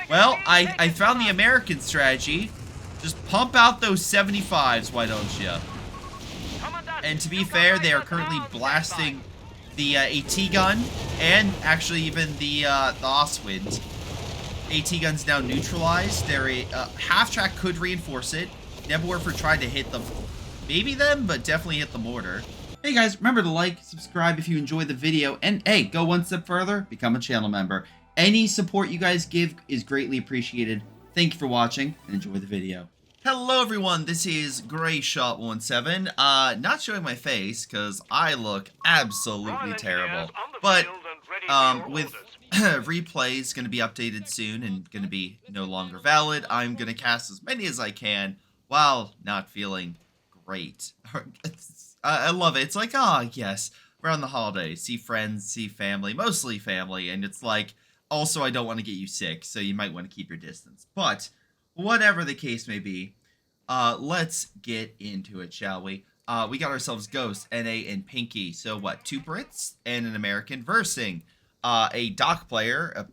Well, I found the American strategy. Just pump out those 75s, why don't you? And to be fair, they are currently blasting the AT gun and actually even the Oswind. AT gun's now neutralized. Their half track could reinforce it. Nebelwerfer tried to hit them, maybe them, but definitely hit the mortar. Hey guys, remember to like, subscribe if you enjoyed the video, and hey, go one step further, become a channel member. Any support you guys give is greatly appreciated. Thank you for watching, and enjoy the video. Hello everyone, this is Greyshot17. Not showing my face, because I look absolutely terrible. But, with replays going to be updated soon, and going to be no longer valid, I'm going to cast as many as I can, while not feeling great. I love it. It's like, oh, yes, around the holidays, see friends, see family, mostly family, and it's like, also, I don't want to get you sick, so you might want to keep your distance. But, whatever the case may be, let's get into it, shall we? We got ourselves Ghost, NA, and Pinky. So, what, 2 Brits and an American versing a Doc player,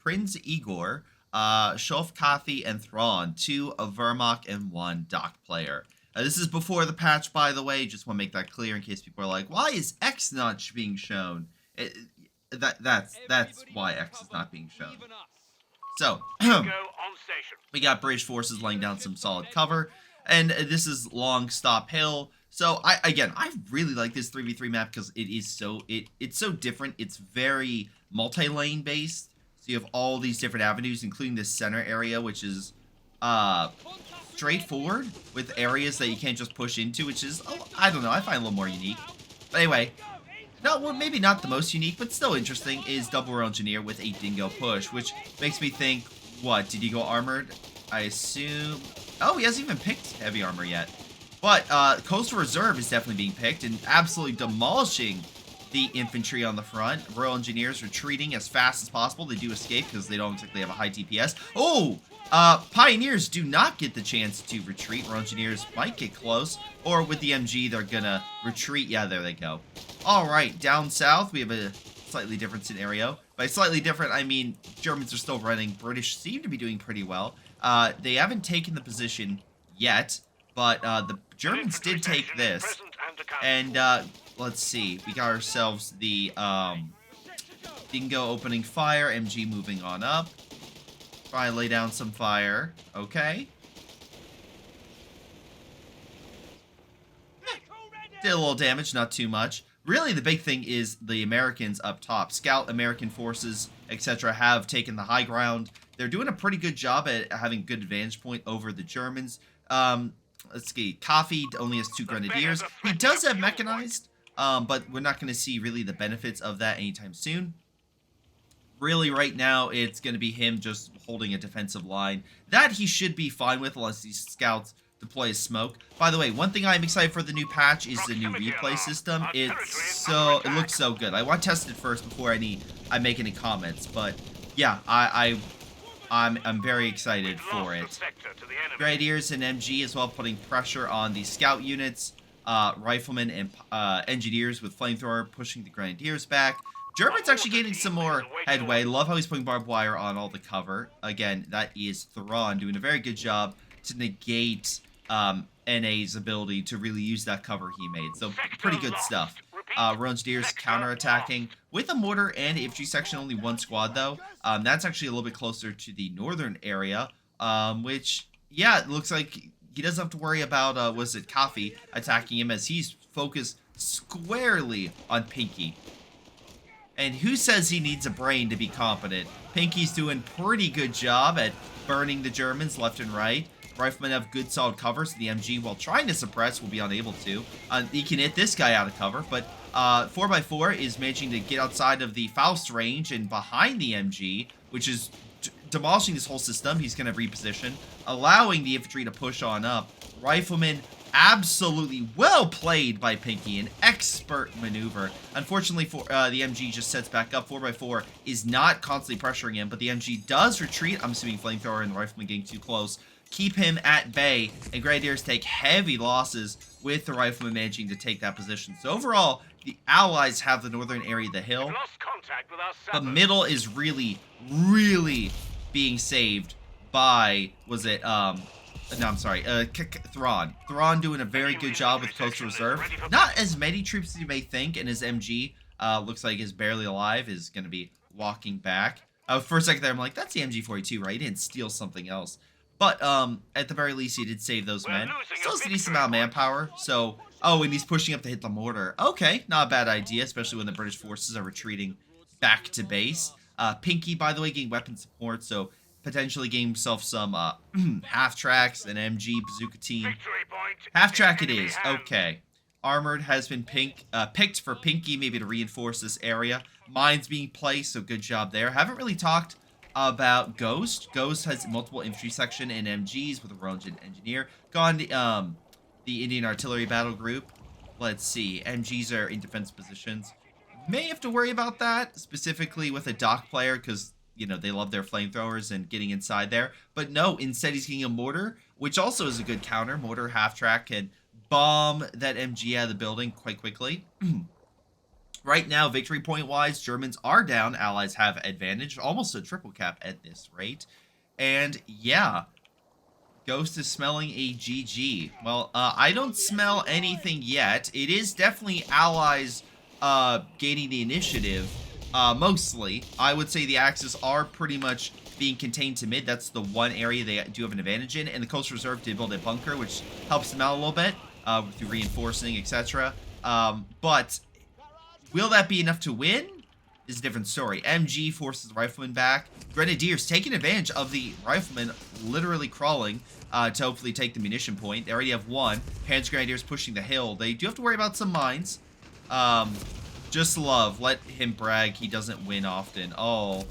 Prince Igor, Shulf Coffee, and Thrawn, 2 of Vermok, and 1 Doc player. This is before the patch, by the way. Just want to make that clear in case people are like, why is X not being shown? That's why X is not being shown. So, we got British forces laying down some solid cover, and this is Longstop Hill. So, I really like this 3v3 map because it is it's so different. It's very multi-lane based. So you have all these different avenues, including this center area, which is straightforward with areas that you can't just push into, which is, I don't know, I find a little more unique. But anyway, well, maybe not the most unique, but still interesting, is Double Row Engineer with a Dingo push, which makes me think, what, did he go armored? I assume... Oh, he hasn't even picked heavy armor yet. But Coastal Reserve is definitely being picked and absolutely demolishing the infantry on the front. Royal Engineers retreating as fast as possible. They do escape because they don't exactly have a high DPS. Oh! Pioneers do not get the chance to retreat. Royal Engineers might get close. Or with the MG, they're gonna retreat. Yeah, there they go. Alright, down south, we have a slightly different scenario. By slightly different, I mean Germans are still running. British seem to be doing pretty well. They haven't taken the position yet, but the Germans did take this. And, let's see. We got ourselves the Dingo opening fire, MG moving on up. Try to lay down some fire. Okay. Did a little damage, not too much. Really, the big thing is the Americans up top. Scout, American forces, etc. have taken the high ground. They're doing a pretty good job at having good advantage point over the Germans. Let's see. Coffee only has 2 Grenadiers. He does have mechanized, but we're not going to see really the benefits of that anytime soon. Really, right now, it's going to be him just holding a defensive line. That he should be fine with unless these scouts deploy his smoke. By the way, one thing I'm excited for the new patch is the new replay system. It looks so good. I want to test it first before I make any comments. But yeah, I'm very excited for it. Grenadiers and MG as well, putting pressure on the scout units. Riflemen and engineers with flamethrower pushing the Grenadiers back. German's actually getting some more headway. Love how he's putting barbed wire on all the cover. Again, that is Thrawn doing a very good job to negate NA's ability to really use that cover he made. So, pretty good stuff. Royal Engineers counterattacking with a mortar and infantry section. Only 1 squad, though. That's actually a little bit closer to the northern area, which, yeah, it looks like he doesn't have to worry about, Coffee attacking him as he's focused squarely on Pinky. And who says he needs a brain to be competent? Pinky's doing pretty good job at burning the Germans left and right. Riflemen have good solid cover, so the MG, while trying to suppress, will be unable to. He can hit this guy out of cover, but 4x4 is managing to get outside of the Faust range and behind the MG, which is demolishing this whole system. He's going to reposition, allowing the infantry to push on up. Riflemen, absolutely well played by Pinky, an expert maneuver. Unfortunately, the MG just sets back up. 4x4 is not constantly pressuring him, but the MG does retreat. I'm assuming Flamethrower and the Rifleman getting too close keep him at bay, and Grenadiers take heavy losses with the Rifleman managing to take that position. So overall, the Allies have the northern area of the hill. The middle is really, really being saved by, was it, no, I'm sorry, Thrawn. Thrawn doing a very good job with Coastal Reserve. Not as many troops as you may think, and his MG looks like is barely alive, is going to be walking back. For a second there, I'm like, that's the MG-42, right? He didn't steal something else. But at the very least, he did save those men. Still has a decent amount of manpower, so... Oh, and he's pushing up to hit the mortar. Okay, not a bad idea, especially when the British forces are retreating back to base. Pinky, by the way, getting weapon support, so potentially getting himself some half-tracks, an MG bazooka team. Half-track it is, okay. Armored has been picked for Pinky, maybe to reinforce this area. Mines being placed, so good job there. Haven't really talked about Ghost. Ghost has multiple infantry section and MGs with a range engineer. Gone the Indian Artillery Battle Group. Let's see. MGs are in defense positions. May have to worry about that, specifically with a dock player, because, you know, they love their flamethrowers and getting inside there. But no, instead he's getting a mortar, which also is a good counter. Mortar half-track can bomb that MG out of the building quite quickly. Right now, victory point-wise, Germans are down. Allies have advantage. Almost a triple cap at this rate. And, yeah... Ghost is smelling a GG. Well, I don't smell anything yet. It is definitely Allies gaining the initiative, mostly. I would say the Axis are pretty much being contained to mid. That's the one area they do have an advantage in. And the Coastal Reserve did build a bunker, which helps them out a little bit through reinforcing, etc. But will that be enough to win? Is a different story. MG forces the riflemen back. Grenadiers taking advantage of the riflemen literally crawling to hopefully take the munition point. They already have one. Panzer Grenadiers pushing the hill. They do have to worry about some mines. Just love. Let him brag. He doesn't win often. Oh.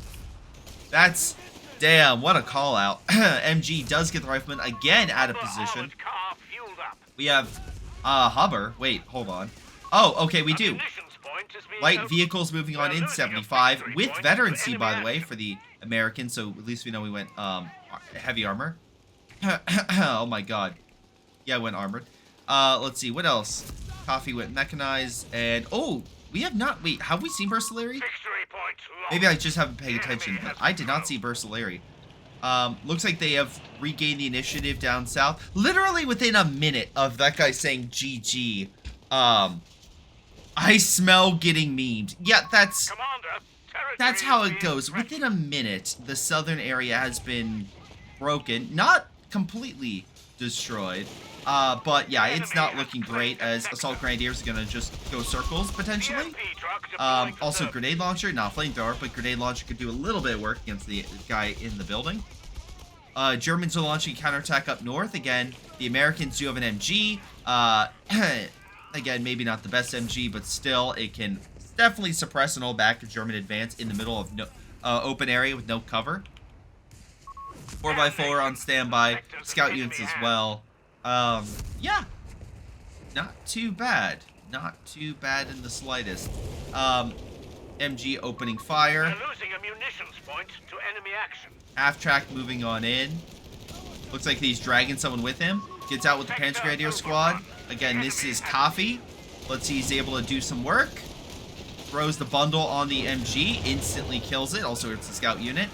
That's... Damn, what a call out. MG does get the riflemen again out of position. We have Hubber. Wait, hold on. Oh, okay, we do. Light vehicles moving on in 75 with veterancy, by the way, for the Americans. So at least we know we went heavy armor. Oh my god. Yeah, I went armored. Let's see, what else? Coffee went mechanized, and oh, we have not. Wait, have we seen Bursalary? Maybe I just haven't paid attention, but I did not see Bursalary. Looks like they have regained the initiative down south. Literally within a minute of that guy saying GG. I smell getting memed. Yeah, that's how it goes. Within a minute, the southern area has been broken. Not completely destroyed. But yeah, it's not looking great as Assault Grenadiers are going to just go circles, potentially. Also, Grenade Launcher, not Flamethrower, but Grenade Launcher could do a little bit of work against the guy in the building. Germans are launching counterattack up north. Again, the Americans do have an MG. Again, maybe not the best MG, but still, it can definitely suppress an old back of German advance in the middle of no open area with no cover. 4x4 on standby. Scout units as well. Yeah. Not too bad. Not too bad in the slightest. MG opening fire. Losing a munitions point to enemy action. Half-track moving on in. Looks like he's dragging someone with him. Gets out with the Panzer Grenadier squad. Again, this is Coffee. Let's see, he's able to do some work. Throws the bundle on the MG. Instantly kills it. Also, it's a scout unit.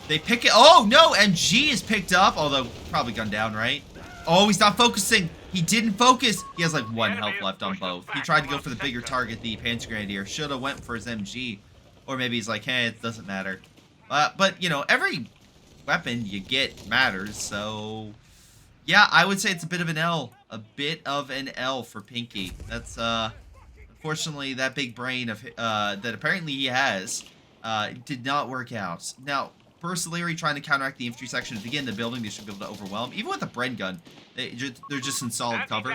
They pick it. Oh, no! MG is picked up. Although, probably gone down, right? Oh, he's not focusing. He didn't focus. He has like one health left on both. He tried to go for the bigger target, the Panzer Grenadier. Should have went for his MG. Or maybe he's like, hey, it doesn't matter. But, you know, every weapon you get matters, so... Yeah, I would say it's a bit of an L. A bit of an L for Pinky. That's, unfortunately, that big brain of that apparently he has did not work out. Now, Bursalary trying to counteract the infantry section. If they get in the building, they should be able to overwhelm. Even with a Bren gun, they're just in solid cover.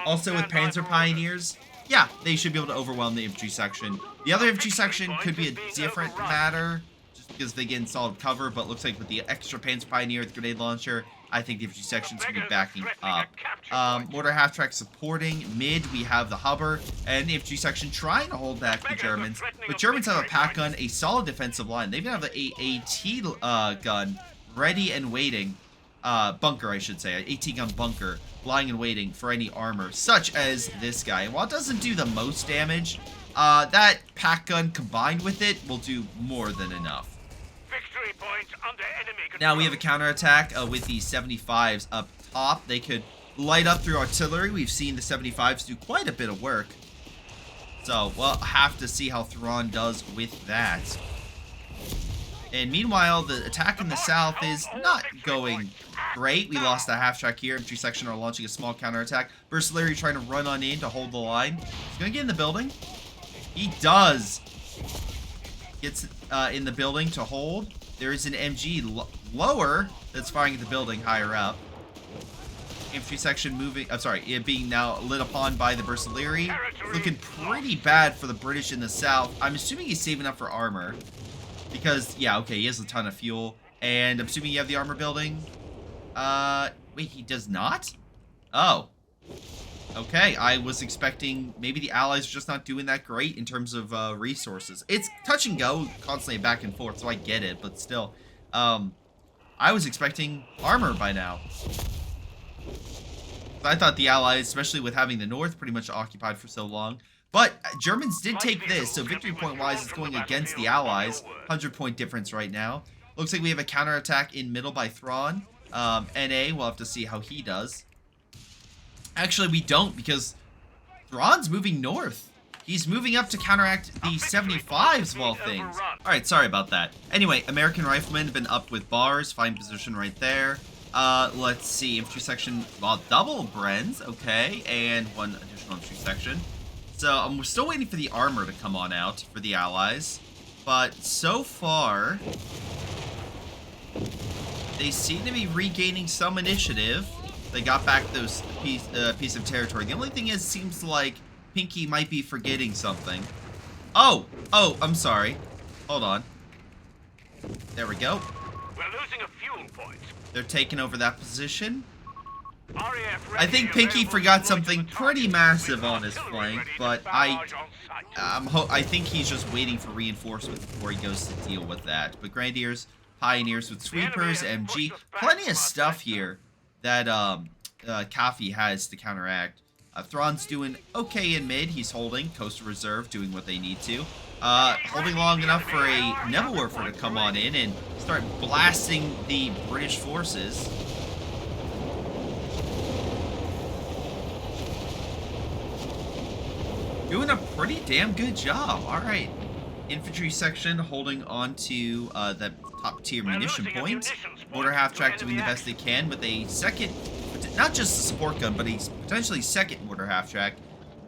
Also with Panzer Pioneers, yeah, they should be able to overwhelm the infantry section. The other infantry section could be a different matter, just because they get in solid cover, but looks like with the extra Panzer Pioneer with Grenade Launcher, I think the infantry section's going to be backing up. Mortar half-track supporting. Mid, we have the Hubber, and the infantry section trying to hold back the Germans. But Germans have a pack gun, a solid defensive line. They even have the AT gun ready and waiting. Bunker, I should say. An AT gun bunker, lying and waiting for any armor, such as this guy. And while it doesn't do the most damage, that pack gun combined with it will do more than enough. points under enemy control. Now we have a counterattack with the 75s up top. They could light up through artillery. We've seen the 75s do quite a bit of work. So, we'll have to see how Thrawn does with that. And meanwhile, the attack in the south is not going great. We lost a half-track here. Infantry section are launching a small counterattack. Burslary trying to run on in to hold the line. He's going to get in the building. He does. Gets in the building to hold. There is an MG lower that's firing at the building higher up. Infantry section moving, it being now lit upon by the Burslary. Looking pretty bad for the British in the south. I'm assuming he's saving up for armor. Because, yeah, okay, he has a ton of fuel. And I'm assuming you have the armor building. Wait, he does not? Oh. Okay, I was expecting maybe the Allies are just not doing that great in terms of resources. It's touch and go constantly back and forth, so I get it, but still. I was expecting armor by now. I thought the Allies, especially with having the North pretty much occupied for so long. But Germans did take this, so victory point-wise, it's going against the Allies. 100-point difference right now. Looks like we have a counterattack in middle by Thrawn. NA, we'll have to see how he does. Actually, we don't, because Thrawn's moving north. He's moving up to counteract the 75s of all things. Alright, sorry about that. Anyway, American riflemen have been up with bars. Fine position right there. Let's see. Infantry section, well, double Brens. Okay, and one additional infantry section. So, we're still waiting for the armor to come on out for the Allies. But so far, they seem to be regaining some initiative. They got back those piece of territory. The only thing is, it seems like Pinky might be forgetting something. Oh, I'm sorry. Hold on. There we go. We're losing a fuel point. They're taking over that position. I think Pinky forgot something pretty massive on his flank, but I think he's just waiting for reinforcements before he goes to deal with that. But Grenadiers, Pioneers with Sweepers, MG, plenty of stuff here that Kafi has to counteract. Thrawn's doing okay in mid. He's holding. Coastal Reserve doing what they need to. Holding long enough for a Nebelwerfer to come on in and start blasting the British forces. Doing a pretty damn good job. Alright. Infantry section holding on to the top tier munition points. Mortar half-track doing the best they can with a second, not just a support gun, but a potentially second mortar half-track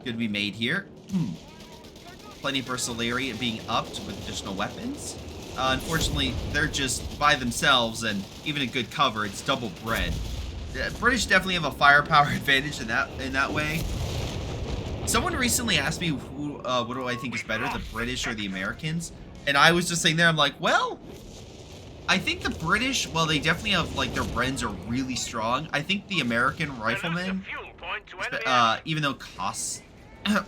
going to be made here. Plenty of Bursalary being upped with additional weapons. Unfortunately, they're just by themselves, and even a good cover, it's double bread. The British definitely have a firepower advantage in that way. Someone recently asked me what do I think is better, the British or the Americans? And I was just saying there, I'm like, well, I think the British, well, they definitely have, like, their Brens are really strong. I think the American riflemen, even though costs, it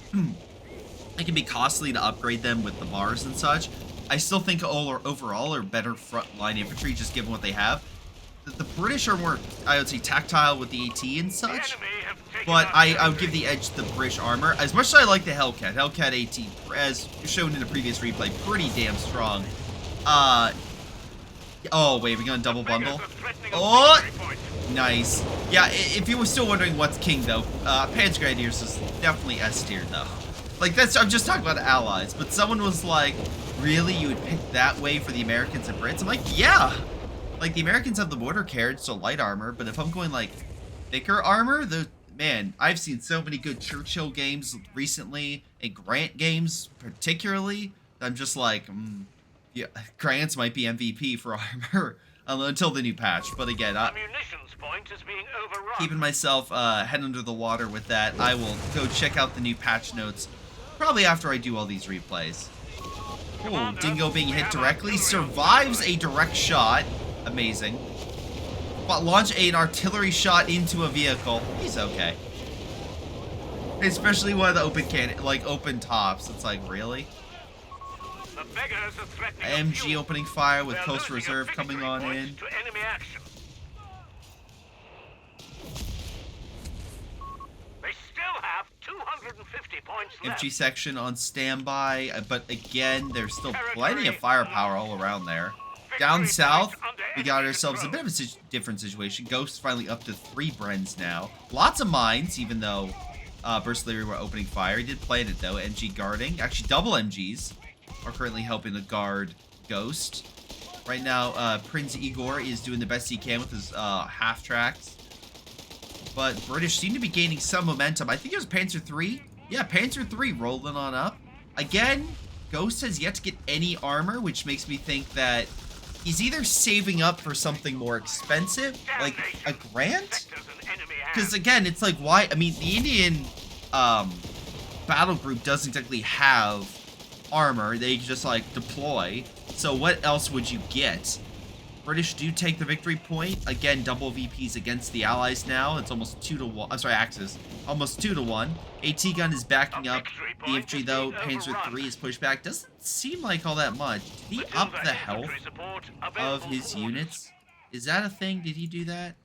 can be costly to upgrade them with the bars and such, I still think overall are better frontline infantry, just given what they have. The British are more, I would say, tactile with the AT and such, but I would give the edge to the British armor. As much as I like the Hellcat AT, as shown in the previous replay, pretty damn strong. Oh, wait, we're going to double bundle? Oh, nice. Yeah, if you were still wondering what's king, though, Panzer Grenadiers is definitely S tier, though. Like, I'm just talking about allies, but someone was like, really, you would pick that way for the Americans and Brits? I'm like, yeah! Like, the Americans have the mortar carriage, so light armor, but if I'm going, like, thicker armor, man, I've seen so many good Churchill games recently, and Grant games particularly, I'm just like, yeah, Grant's might be MVP for armor until the new patch. But again, keeping myself head under the water with that, I will go check out the new patch notes probably after I do all these replays. Oh, Dingo being hit directly, survives a direct shot. Amazing. But launch an artillery shot into a vehicle. He's okay. Especially one of the open open tops. It's like, really? MG opening fire with Coastal Reserve coming on in. They still have 250 points left. Infantry section on standby, but again, there's still plenty of firepower all around there. Down south, we got ourselves a bit of a different situation. Ghost finally up to 3 Brens now. Lots of mines, even though Burstlery were opening fire. He did plant it though. MG guarding. Actually, double MGs are currently helping to guard Ghost. Right now, Prince Igor is doing the best he can with his half-tracks. But British seem to be gaining some momentum. I think it was Panzer III. Yeah, Panzer III rolling on up. Again, Ghost has yet to get any armor, which makes me think that he's either saving up for something more expensive, like a grant? Because again, it's like, why? I mean, the Indian battle group doesn't exactly have armor. They just, like, deploy. So what else would you get? British do take the victory point. Again, double VPs against the Allies now. It's almost 2-1. I'm sorry, Axis. Almost 2-1. AT gun is backing up the infantry, though. Panzer III is pushed back. Doesn't seem like all that much. Did he up the health of his units? Is that a thing? Did he do that?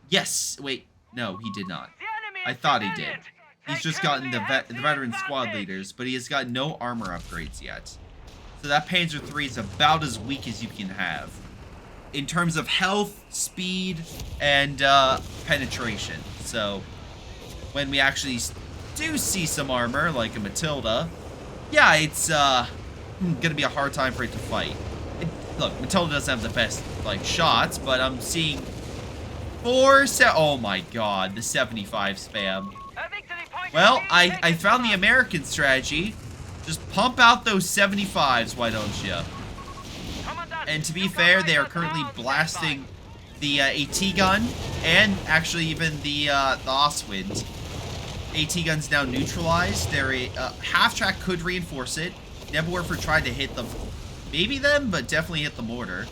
Yes. Wait. No, he did not. I thought he did. He's just gotten the veteran squad leaders, but he has got no armor upgrades yet. So that Panzer III is about as weak as you can have in terms of health, speed, and penetration. So when we actually do see some armor, like a Matilda, yeah, it's gonna be a hard time for it to fight. Look, Matilda doesn't have the best like shots, but I'm seeing oh my god, the 75 spam. Well, I found the American strategy. Just pump out those 75s, why don't you? And to be fair, they are currently blasting the AT gun and actually even the Oswind. AT gun's now neutralized. Their half-track could reinforce it. Nebelwerfer tried to hit them, maybe them, but definitely hit the mortar.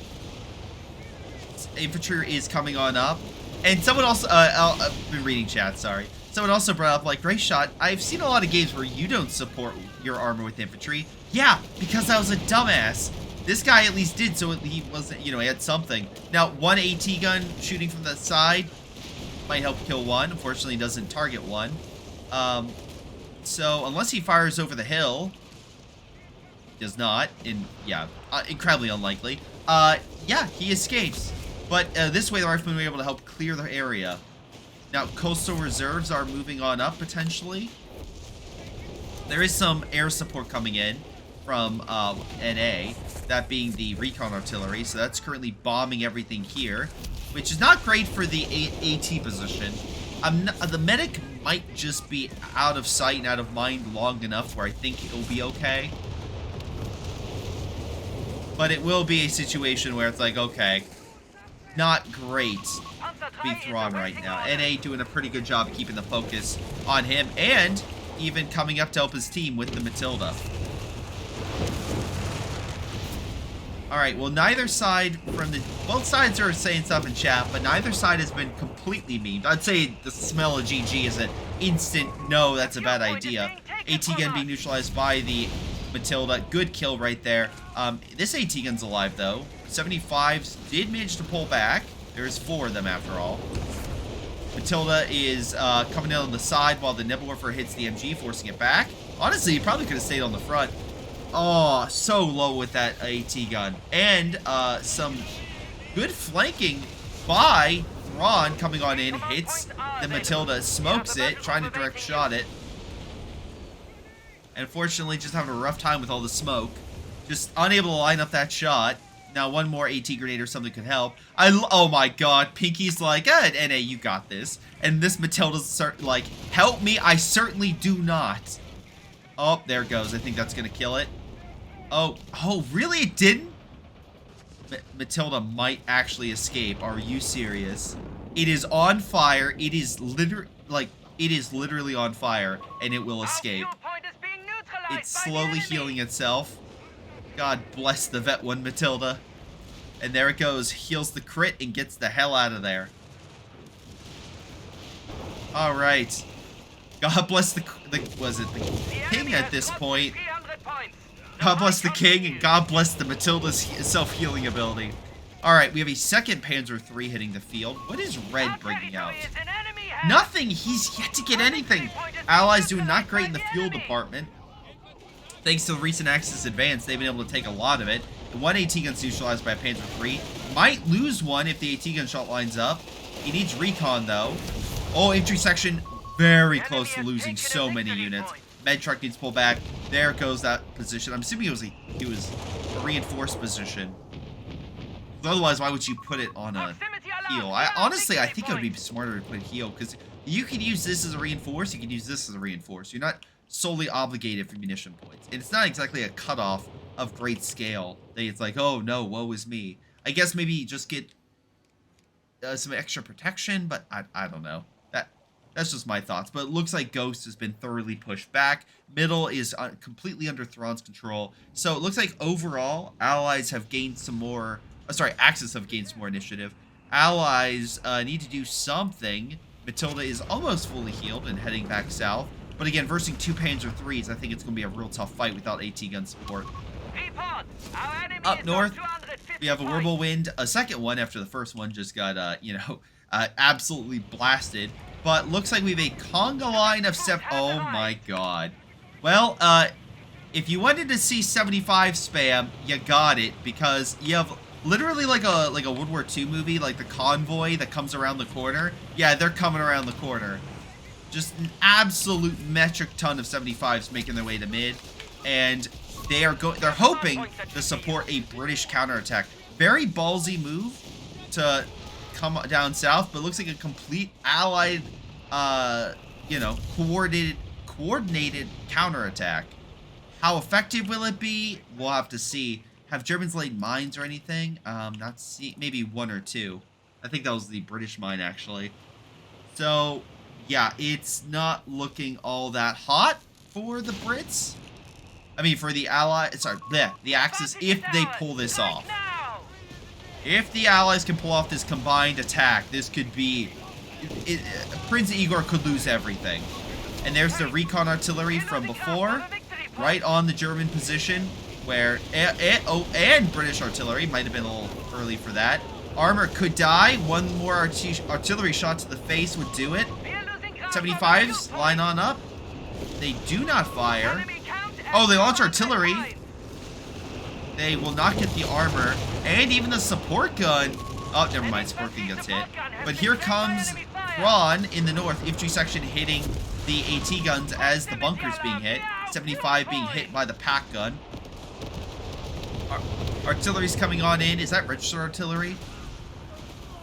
Infantry is coming on up. And someone also, I've been reading chat, sorry. Someone also brought up, like, Greyshot, I've seen a lot of games where you don't support your armor with infantry. Yeah, because I was a dumbass. This guy at least did, so he wasn't, you know, he had something. Now, one AT gun shooting from the side might help kill one. Unfortunately, doesn't target one. So, unless he fires over the hill, he does not, yeah, incredibly unlikely. Yeah, he escapes. But this way, the riflemen were able to help clear the area. Now, coastal reserves are moving on up, potentially. There is some air support coming in from NA, that being the recon artillery, so that's currently bombing everything here, which is not great for the AT position. The medic might just be out of sight and out of mind long enough where I think it'll be okay. But it will be a situation where it's like, okay, not great to be Thrawn right now. NA doing a pretty good job of keeping the focus on him and even coming up to help his team with the Matilda. Alright, well, neither side both sides are saying stuff in chat, but neither side has been completely memed. I'd say the smell of GG is an instant, no, that's a bad idea. AT gun being neutralized by the Matilda. Good kill right there. This AT gun's alive, though. 75s did manage to pull back. There's 4 of them after all. Matilda is coming in on the side while the Nebelwerfer hits the MG, forcing it back. Honestly, he probably could have stayed on the front. Oh, so low with that AT gun. And some good flanking by Thrawn coming on in, hits the Matilda, smokes it, trying to direct shot it. And unfortunately, just having a rough time with all the smoke. Just unable to line up that shot. Now, one more AT grenade or something could help. Oh my god, Pinky's like, NA, you got this. And this Matilda's like, help me, I certainly do not. Oh, there it goes. I think that's gonna kill it. Oh, really? It didn't? Matilda might actually escape. Are you serious? It is on fire. It is literally on fire, and it will escape. It's slowly healing itself. God bless the vet one, Matilda. And there it goes. Heals the crit and gets the hell out of there. Alright. God bless the king at this point. God bless the king and God bless the Matilda's self-healing ability. Alright, we have a second Panzer III hitting the field. What is Red bringing out? Nothing! He's yet to get anything! Allies doing not great in the fuel department. Thanks to the recent Axis advance, they've been able to take a lot of it. one AT gun's neutralized by a Panzer III. Might lose one if the AT gun shot lines up. He needs recon though. Oh, infantry section very close to losing so many units. Med truck needs to pull back. There goes that position. I'm assuming it was a reinforced position. Otherwise, why would you put it on a heal? Honestly, I think it would be smarter to put a heal, because you can use this as a reinforce, you can use this as a reinforce. You're not solely obligated for munition points. And it's not exactly a cutoff of great scale. It's like, oh no, woe is me. I guess maybe just get some extra protection, but I don't know. That's just my thoughts. But it looks like Ghost has been thoroughly pushed back. Middle is completely under Thrawn's control. So it looks like overall, Allies have gained some more... Axis have gained some more initiative. Allies need to do something. Matilda is almost fully healed and heading back south. But again, versing 2 Panzer IIIs, I think it's going to be a real tough fight without AT gun support. Up north, we have a Whirlwind, a second one after the first one just got, absolutely blasted. But looks like we have a conga line of oh my god. Well, if you wanted to see 75 spam, you got it, because you have literally like a World War II movie, like the convoy that comes around the corner. Yeah, they're coming around the corner. Just an absolute metric ton of 75s making their way to mid, and they're hoping to support a British counterattack. Very ballsy move to come down south, but looks like a complete allied, coordinated counterattack. How effective will it be? We'll have to see. Have Germans laid mines or anything? Maybe 1 or 2. I think that was the British mine, actually. So, yeah, it's not looking all that hot for the Brits. I mean, for the the Axis, if they pull this off. If the Allies can pull off this combined attack, this could be... Prince Igor could lose everything. And there's the recon artillery from before, right on the German position, where... and British artillery, might have been a little early for that. Armor could die. One more artillery shot to the face would do it. 75s, line on up. They do not fire. Oh, they launch artillery. They will not get the armor. And even the support gun. Oh, never mind. Support gun gets hit. But here comes Thrawn in the north. Infantry section hitting the AT guns as the bunker's being hit. 75 being hit by the pack gun. Artillery's coming on in. Is that register artillery?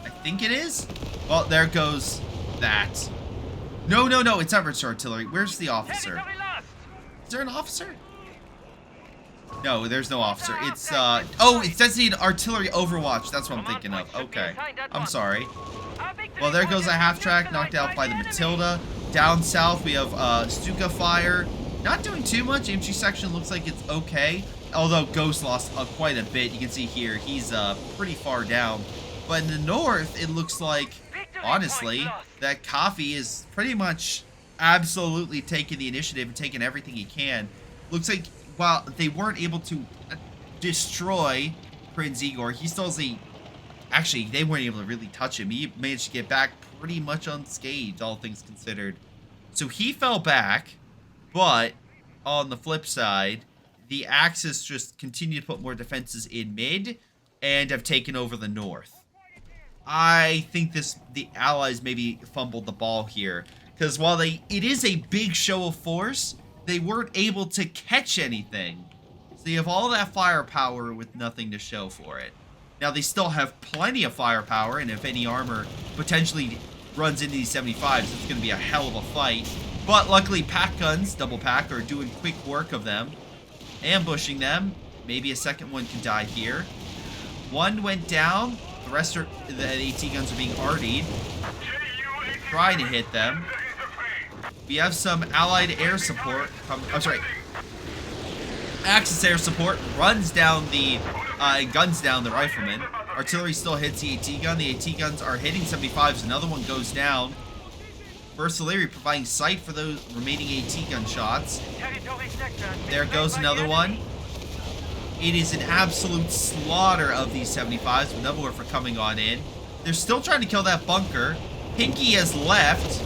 I think it is. Well, there goes that. No, it's not register artillery. Where's the officer? Is there an officer? No, there's no officer. It's, oh, it's designated artillery overwatch. That's what I'm thinking of. Okay. I'm sorry. Well, there goes a half-track knocked out by the Matilda. Down south, we have, Stuka fire. Not doing too much. Infantry section looks like it's okay. Although Ghost lost quite a bit. You can see here, he's, pretty far down. But in the north, it looks like, honestly, that Coffee is pretty much absolutely taking the initiative and taking everything he can. Looks like while they weren't able to destroy Prince Igor, he still has actually, they weren't able to really touch him. He managed to get back pretty much unscathed, all things considered. So he fell back, but on the flip side, the Axis just continue to put more defenses in mid and have taken over the north. I think the Allies maybe fumbled the ball here, because while it is a big show of force, they weren't able to catch anything. So you have all that firepower with nothing to show for it. Now they still have plenty of firepower, and if any armor potentially runs into these 75s, it's going to be a hell of a fight. But luckily pack guns, double pack, are doing quick work of them, ambushing them. Maybe a second one can die here. One went down. The rest are the AT guns are being RD'd, trying to hit them. We have some Allied air support. Axis air support runs down guns down the rifleman. Artillery still hits the AT gun. The AT guns are hitting 75s. Another one goes down. First Artillery providing sight for those remaining AT gun shots. There goes another one. It is an absolute slaughter of these 75s, with no more for coming on in. They're still trying to kill that bunker. Pinky has left.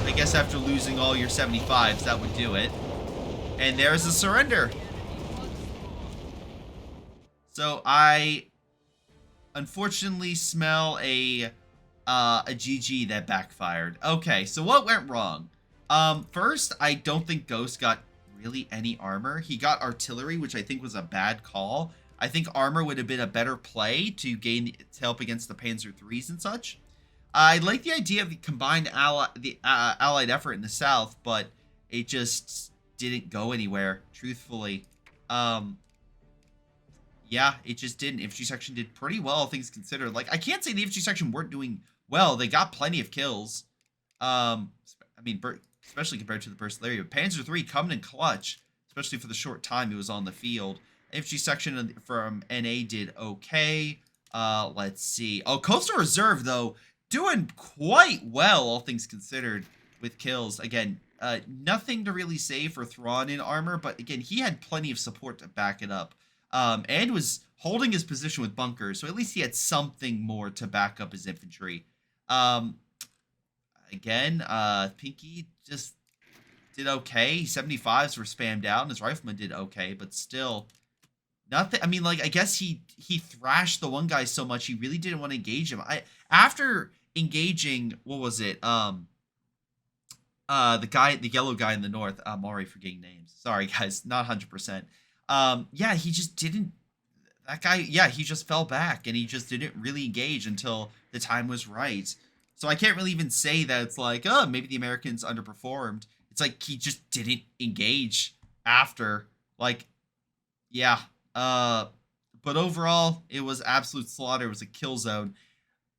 I guess after losing all your 75s, that would do it. And there's a surrender. So I unfortunately smell a GG that backfired. Okay, so what went wrong? First, I don't think Ghost got really any armor. He got artillery, which I think was a bad call. I think armor would have been a better play to help against the Panzer IIIs and such. I like the idea of the combined allied effort in the south, but it just didn't go anywhere, truthfully. Yeah, it just didn't. Infantry section did pretty well, all things considered. Like, I can't say the infantry section weren't doing well. They got plenty of kills. I mean, especially compared to the Burstleria. Panzer III coming in clutch, especially for the short time he was on the field. Infantry section from NA did okay. Let's see. Oh, Coastal Reserve, though, doing quite well, all things considered, with kills. Again, nothing to really say for Thrawn in armor, but again, he had plenty of support to back it up. And was holding his position with bunkers, so at least he had something more to back up his infantry. Again, Pinky just did okay. 75s were spammed out, and his rifleman did okay, but still nothing. I mean, like, I guess he thrashed the one guy so much he really didn't want to engage him. After engaging, what was it? The yellow guy in the north. I'm already forgetting names. Sorry, guys, not 100%. Yeah, he just didn't. That guy, yeah, he just fell back, and he just didn't really engage until the time was right. So I can't really even say that it's like, oh, maybe the Americans underperformed. It's like he just didn't engage after. Like, yeah. But overall, it was absolute slaughter. It was a kill zone.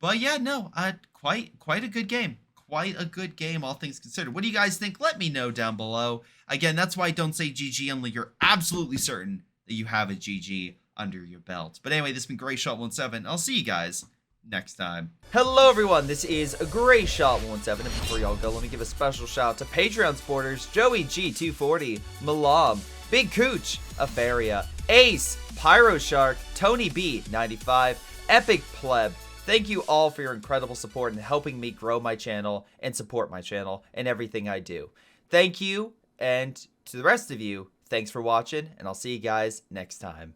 But yeah, no, quite a good game. Quite a good game, all things considered. What do you guys think? Let me know down below. Again, that's why I don't say GG unless you're absolutely certain that you have a GG under your belt. But anyway, this has been Greyshot17. I'll see you guys next time. Hello everyone, this is Greyshot17, and before y'all go, let me give a special shout out to Patreon supporters Joey G240, Milam, Big Cooch, Aphyria, Ace, Pyro Shark, Tonybee 95, Epic Pleb. Thank you all for your incredible support and helping me grow my channel and support my channel and everything I do. Thank you, and to the rest of you, thanks for watching, and I'll see you guys next time.